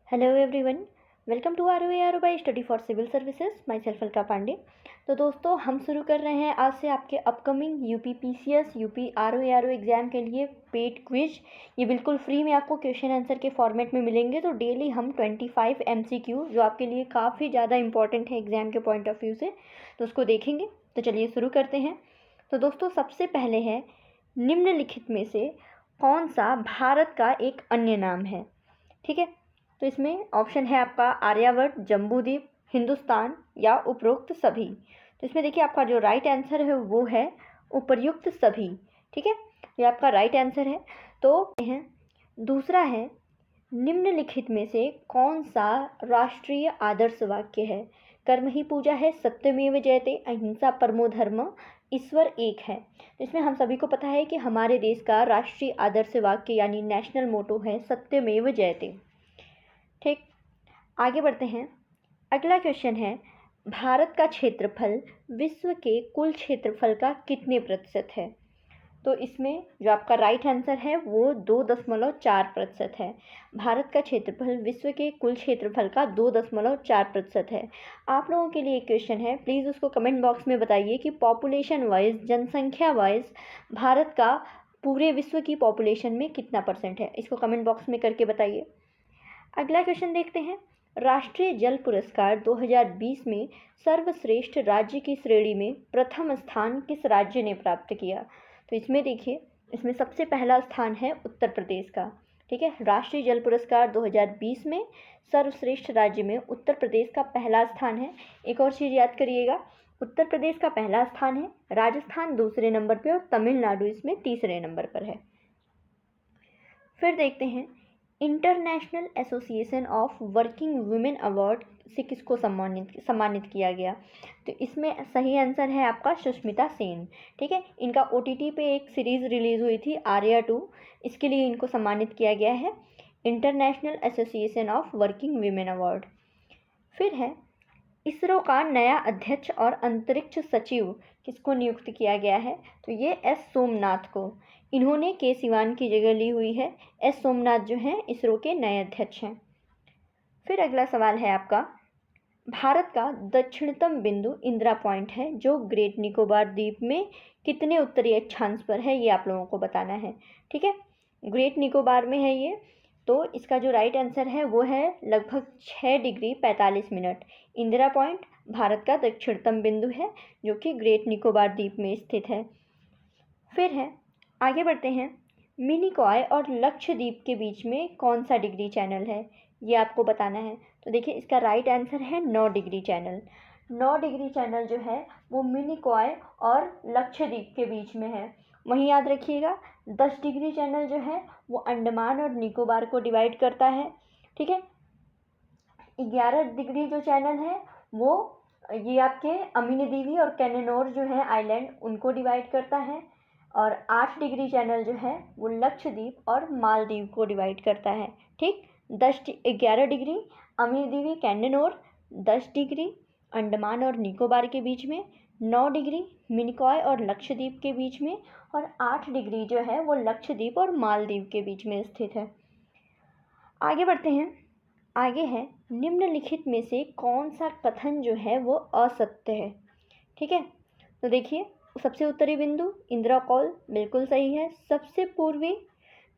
Hello everyone, welcome to R by study for civil services. Myself Alka Pandey. तो दोस्तों, हम शुरू कर रहे हैं आज से आपके upcoming UP PCS, UP R O exam के लिए पेड क्विज। ये बिल्कुल फ्री में आपको क्वेश्चन आंसर के फॉर्मेट में मिलेंगे। तो डेली हम 25 MCQ, जो आपके लिए काफ़ी ज़्यादा इंपॉर्टेंट है एग्ज़ाम के पॉइंट ऑफ व्यू से, तो उसको देखेंगे। तो चलिए शुरू करते हैं। तो दोस्तों, सबसे पहले है, निम्नलिखित में से कौन सा भारत का एक अन्य नाम है? ठीक है, तो इसमें ऑप्शन है आपका आर्यावर्त, जम्बूद्वीप, हिंदुस्तान या उपरोक्त सभी। तो इसमें देखिए, आपका जो राइट आंसर है वो है उपर्युक्त सभी। ठीक है, ये आपका राइट आंसर है। तो है दूसरा है, निम्नलिखित में से कौन सा राष्ट्रीय आदर्श वाक्य है? कर्म ही पूजा है, सत्यमेव जयते, अहिंसा परमो धर्म, ईश्वर एक है। तो इसमें हम सभी को पता है कि हमारे देश का राष्ट्रीय आदर्श वाक्य यानी नेशनल मोटो है सत्यमेव जयते। ठीक, आगे बढ़ते हैं। अगला क्वेश्चन है, भारत का क्षेत्रफल विश्व के कुल क्षेत्रफल का कितने प्रतिशत है? तो इसमें जो आपका राइट आंसर है वो 2.4% है। भारत का क्षेत्रफल विश्व के कुल क्षेत्रफल का 2.4% है। आप लोगों के लिए एक क्वेश्चन है, प्लीज़ उसको कमेंट बॉक्स में बताइए कि पॉपुलेशन वाइज, जनसंख्या वाइज भारत का पूरे विश्व की पॉपुलेशन में कितना परसेंट है? इसको कमेंट बॉक्स में करके बताइए। अगला क्वेश्चन देखते हैं। राष्ट्रीय जल पुरस्कार 2020 में सर्वश्रेष्ठ राज्य की श्रेणी में प्रथम स्थान किस राज्य ने प्राप्त किया? तो इसमें देखिए, इसमें सबसे पहला स्थान है उत्तर प्रदेश का। ठीक है, राष्ट्रीय जल पुरस्कार 2020 में सर्वश्रेष्ठ राज्य में उत्तर प्रदेश का पहला स्थान है। एक और चीज़ याद करिएगा, उत्तर प्रदेश का पहला स्थान है, राजस्थान दूसरे नंबर पर और तमिलनाडु इसमें तीसरे नंबर पर है। फिर देखते हैं, international association of working women award से किसको सम्मानित किया गया? तो इसमें सही आंसर है आपका सुष्मिता सेन। ठीक है, इनका OTT पे एक सीरीज़ रिलीज़ हुई थी आर्या 2, इसके लिए इनको सम्मानित किया गया है, international association of working women award. फिर है, इसरो का नया अध्यक्ष और अंतरिक्ष सचिव किसको नियुक्त किया गया है? तो ये S सोमनाथ को। इन्होंने के सिवान की जगह ली हुई है। S सोमनाथ जो हैं इसरो के नए अध्यक्ष हैं। फिर अगला सवाल है आपका, भारत का दक्षिणतम बिंदु इंदिरा पॉइंट है जो ग्रेट निकोबार द्वीप में कितने उत्तरी अक्षांश पर है? ये आप लोगों को बताना है। ठीक है, ग्रेट निकोबार में है ये। तो इसका जो राइट आंसर है वो है लगभग 6 degree 45 minute. Indira point Bharat का दक्षिणतम बिंदु है जो कि ग्रेट निकोबार द्वीप में स्थित है। फिर है, आगे बढ़ते हैं, मिनिकॉय और लक्षद्वीप के बीच में कौन सा डिग्री चैनल है? ये आपको बताना है। तो देखिए, इसका राइट आंसर है 9 डिग्री चैनल। 9 डिग्री चैनल जो है वो मिनिकॉय और लक्षद्वीप के बीच में है। वहीं याद रखिएगा, 10 डिग्री चैनल जो है वो अंडमान और निकोबार को डिवाइड करता है। ठीक है, 11 डिग्री जो चैनल है वो ये आपके अमीनदीवी और कैनेनोर जो है आइलैंड, उनको डिवाइड करता है। और 8 डिग्री चैनल जो है वो लक्षद्वीप और मालदीव को डिवाइड करता है। ठीक, 11 डिग्री अमीनदीवी कैनेनोर, 10 डिग्री अंडमान और निकोबार के बीच में, 9 डिग्री मिनिकॉय और लक्षद्वीप के बीच में, और 8 डिग्री जो है वो लक्षद्वीप और मालदीव के बीच में स्थित है। आगे बढ़ते हैं। आगे है, निम्नलिखित में से कौन सा कथन जो है वो असत्य है? ठीक है, तो देखिए, सबसे उत्तरी बिंदु इंदिरा कॉल बिल्कुल सही है। सबसे पूर्वी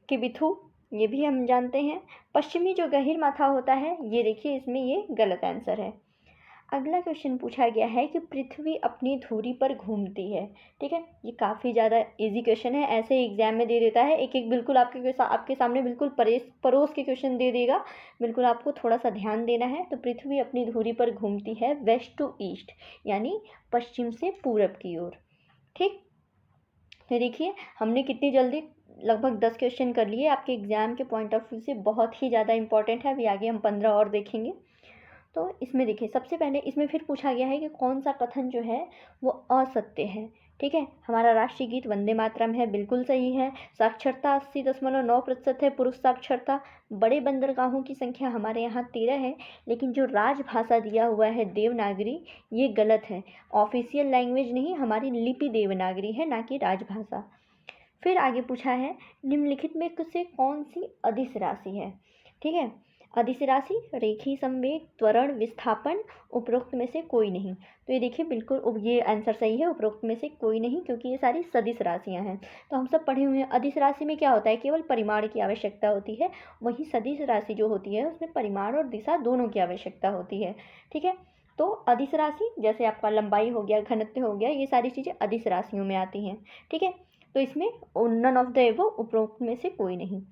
किबिथु, ये भी हम जानते हैं। पश्चिमी जो गहीर माथा होता है, ये देखिए इसमें ये गलत आंसर है। अगला क्वेश्चन पूछा गया है कि पृथ्वी अपनी धुरी पर घूमती है। ठीक है, ये काफ़ी ज़्यादा इजी क्वेश्चन है, ऐसे एग्जाम में दे देता है। एक एक बिल्कुल आपके सामने बिल्कुल परोस के क्वेश्चन दे देगा, बिल्कुल आपको थोड़ा सा ध्यान देना है। तो पृथ्वी अपनी धुरी पर घूमती है वेस्ट टू ईस्ट, यानी पश्चिम से पूरब की ओर। ठीक, तो देखिए हमने कितनी जल्दी लगभग 10 क्वेश्चन कर लिए। आपके एग्जाम के पॉइंट ऑफ व्यू से बहुत ही ज़्यादा इंपॉर्टेंट है। अभी आगे हम 15 और देखेंगे। तो इसमें देखिए, सबसे पहले इसमें फिर पूछा गया है कि कौन सा कथन जो है वो असत्य है। ठीक है, हमारा राष्ट्रीय गीत वंदे मातरम है, बिल्कुल सही है। साक्षरता 80.9% है, पुरुष साक्षरता। बड़े बंदरगाहों की संख्या हमारे यहाँ 13 है, लेकिन जो राजभाषा दिया हुआ है देवनागरी, ये गलत है। ऑफिशियल लैंग्वेज नहीं, हमारी लिपि देवनागरी है, ना कि राजभाषा। फिर आगे पूछा है, निम्नलिखित में से कौन सी अदिश राशि है? ठीक है, अदिश राशि, रेखी संवेग, त्वरण, विस्थापन, उपरोक्त में से कोई नहीं। तो ये देखिए बिल्कुल ये आंसर सही है, उपरोक्त में से कोई नहीं, क्योंकि ये सारी सदिश राशियां हैं। तो हम सब पढ़े हुए हैं अदिश राशि में क्या होता है, केवल परिमाण की आवश्यकता होती है। वहीं सदिश राशि जो होती है उसमें परिमाण और दिशा दोनों की आवश्यकता होती है। ठीक है, तो अदिश राशि जैसे आपका लंबाई हो गया, घनत्व हो गया, ये सारी चीज़ें अदिश राशियों में आती हैं। ठीक है, तो इसमें नन ऑफ द एबव, उपरोक्त में से कोई नहीं।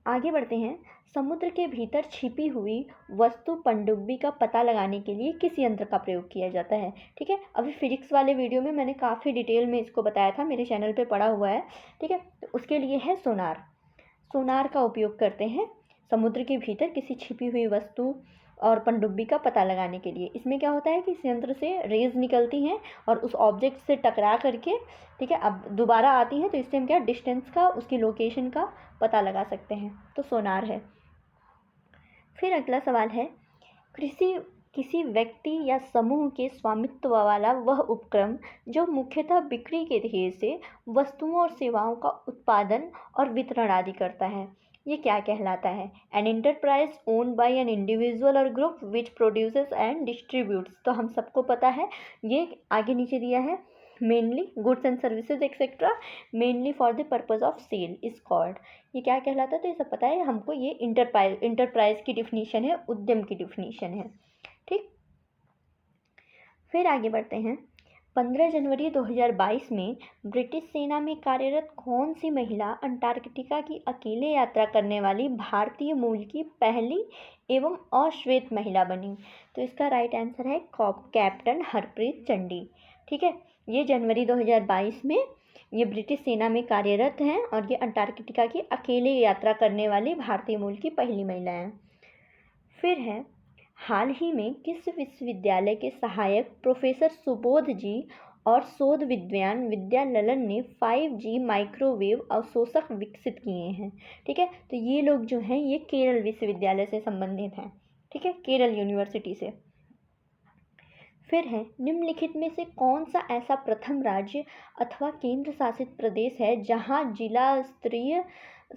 आगे बढ़ते हैं। समुद्र के भीतर छिपी हुई वस्तु पनडुब्बी का पता लगाने के लिए किस यंत्र का प्रयोग किया जाता है। ठीक है, अभी फिजिक्स वाले वीडियो में मैंने काफ़ी डिटेल में इसको बताया था, मेरे चैनल पे पड़ा हुआ है। ठीक है, तो उसके लिए है सोनार। सोनार का उपयोग करते हैं समुद्र के भीतर किसी छिपी हुई वस्तु और पनडुब्बी का पता लगाने के लिए। इसमें क्या होता है कि इस यंत्र से रेज निकलती हैं और उस ऑब्जेक्ट से टकरा करके, ठीक है, अब दोबारा आती हैं, तो इससे हम क्या डिस्टेंस का, उसकी लोकेशन का पता लगा सकते हैं। तो सोनार है। फिर अगला सवाल है, किसी व्यक्ति या समूह के स्वामित्व वाला वह उपक्रम जो मुख्यतः बिक्री के ध्येय से वस्तुओं और सेवाओं का उत्पादन और वितरण आदि करता है, ये क्या कहलाता है। An enterprise owned by an individual और group which produces and distributes. तो हम सबको पता है, ये आगे नीचे दिया है, mainly goods and services etcetera, mainly for the purpose of sale is called. ये क्या कहलाता है, तो ये सब पता है हमको। ये इंटरप्राइज की डिफिनीशन है, उद्यम की डिफिनीशन है। ठीक, फिर आगे बढ़ते हैं। 15 जनवरी 2022 में ब्रिटिश सेना में कार्यरत कौन सी महिला अंटार्कटिका की अकेले यात्रा करने वाली भारतीय मूल की पहली एवं अश्वेत महिला बनी। तो इसका राइट आंसर है कैप्टन हरप्रीत चंडी। ठीक है, ये जनवरी 2022 में ये ब्रिटिश सेना में कार्यरत हैं और ये अंटार्कटिका की अकेले यात्रा करने वाली भारतीय मूल की पहली महिला हैं। फिर है, हाल ही में किस विश्वविद्यालय के सहायक प्रोफेसर सुबोध जी और शोध विद्वान विद्या ललन ने 5G माइक्रोवेव अवशोषक विकसित किए हैं। ठीक है, तो ये लोग जो हैं ये केरल विश्वविद्यालय से संबंधित हैं। ठीक है, केरल यूनिवर्सिटी से। फिर है, निम्नलिखित में से कौन सा ऐसा प्रथम राज्य अथवा केंद्र शासित प्रदेश है जहां जिला स्तरीय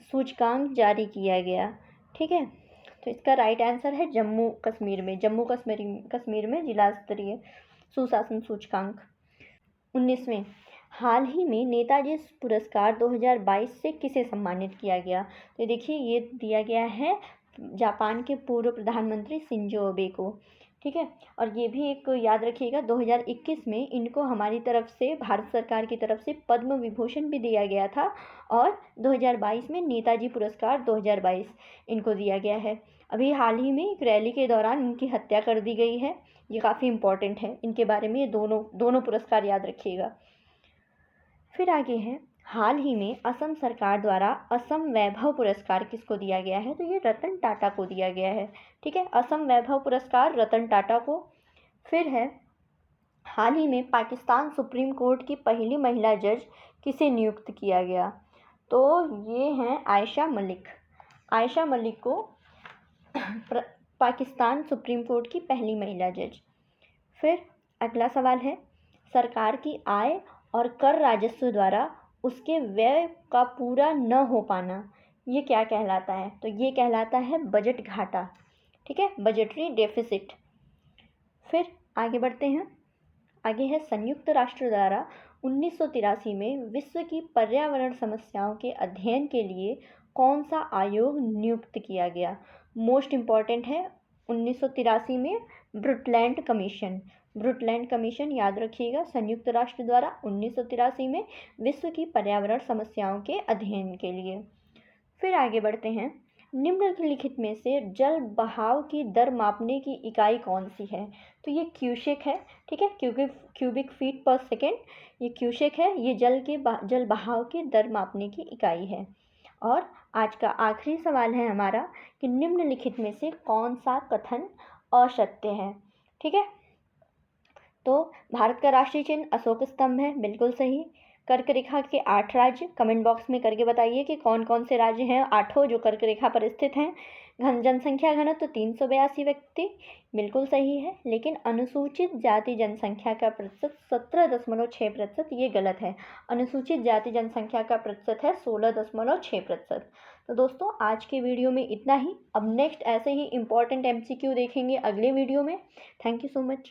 सूचकांक जारी किया गया। ठीक है, तो इसका राइट आंसर है जम्मू कश्मीर में जिला स्तरीय सुशासन सूचकांक। 19वें, हाल ही में नेताजी पुरस्कार 2022 से किसे सम्मानित किया गया। तो देखिए ये दिया गया है जापान के पूर्व प्रधानमंत्री शिंजो अबे को। ठीक है, और ये भी एक याद रखिएगा, 2021 में इनको हमारी तरफ से, भारत सरकार की तरफ से पद्म विभूषण भी दिया गया था और 2022 में नेताजी पुरस्कार 2022 इनको दिया गया है। अभी हाल ही में एक रैली के दौरान इनकी हत्या कर दी गई है। ये काफ़ी इम्पोर्टेंट है, इनके बारे में ये दोनों पुरस्कार याद रखिएगा। फिर आगे है, हाल ही में असम सरकार द्वारा असम वैभव पुरस्कार किसको दिया गया है। तो ये रतन टाटा को दिया गया है। ठीक है, असम वैभव पुरस्कार रतन टाटा को। फिर है, हाल ही में पाकिस्तान सुप्रीम कोर्ट की पहली महिला जज किसे नियुक्त किया गया। तो ये हैं आयशा मलिक को पाकिस्तान सुप्रीम कोर्ट की पहली महिला जज। फिर अगला सवाल है, सरकार की आय और कर राजस्व द्वारा उसके व्यय का पूरा न हो पाना, ये क्या कहलाता है। तो ये कहलाता है बजट घाटा। ठीक है, बजटरी डेफिसिट। फिर आगे बढ़ते हैं। आगे है, संयुक्त राष्ट्र द्वारा 1983 में विश्व की पर्यावरण समस्याओं के अध्ययन के लिए कौन सा आयोग नियुक्त किया गया। मोस्ट इम्पॉर्टेंट है, 1983 में ब्रुटलैंड कमीशन याद रखिएगा, संयुक्त राष्ट्र द्वारा 1983 में विश्व की पर्यावरण समस्याओं के अध्ययन के लिए। फिर आगे बढ़ते हैं, निम्नलिखित में से जल बहाव की दर मापने की इकाई कौन सी है। तो ये क्यूसेक है। ठीक है, क्यूबिक फीट पर सेकेंड, ये क्यूसेक है। ये जल बहाव की दर मापने की इकाई है। और आज का आखिरी सवाल है हमारा कि निम्नलिखित में से कौन सा कथन असत्य है। ठीक है, तो भारत का राष्ट्रीय चिन्ह अशोक स्तंभ है, बिल्कुल सही। कर्क रेखा के 8 राज्य, कमेंट बॉक्स में करके बताइए कि कौन कौन से राज्य हैं 8 जो कर्क रेखा पर स्थित हैं। जनसंख्या घनत्व 382 व्यक्ति, बिल्कुल सही है। लेकिन अनुसूचित जाति जनसंख्या का प्रतिशत 17.6%, ये गलत है। अनुसूचित जाति जनसंख्या का प्रतिशत है 16.6%। तो दोस्तों आज के वीडियो में इतना ही। अब नेक्स्ट ऐसे ही इम्पॉर्टेंट MCQ देखेंगे अगले वीडियो में। Thank you so much.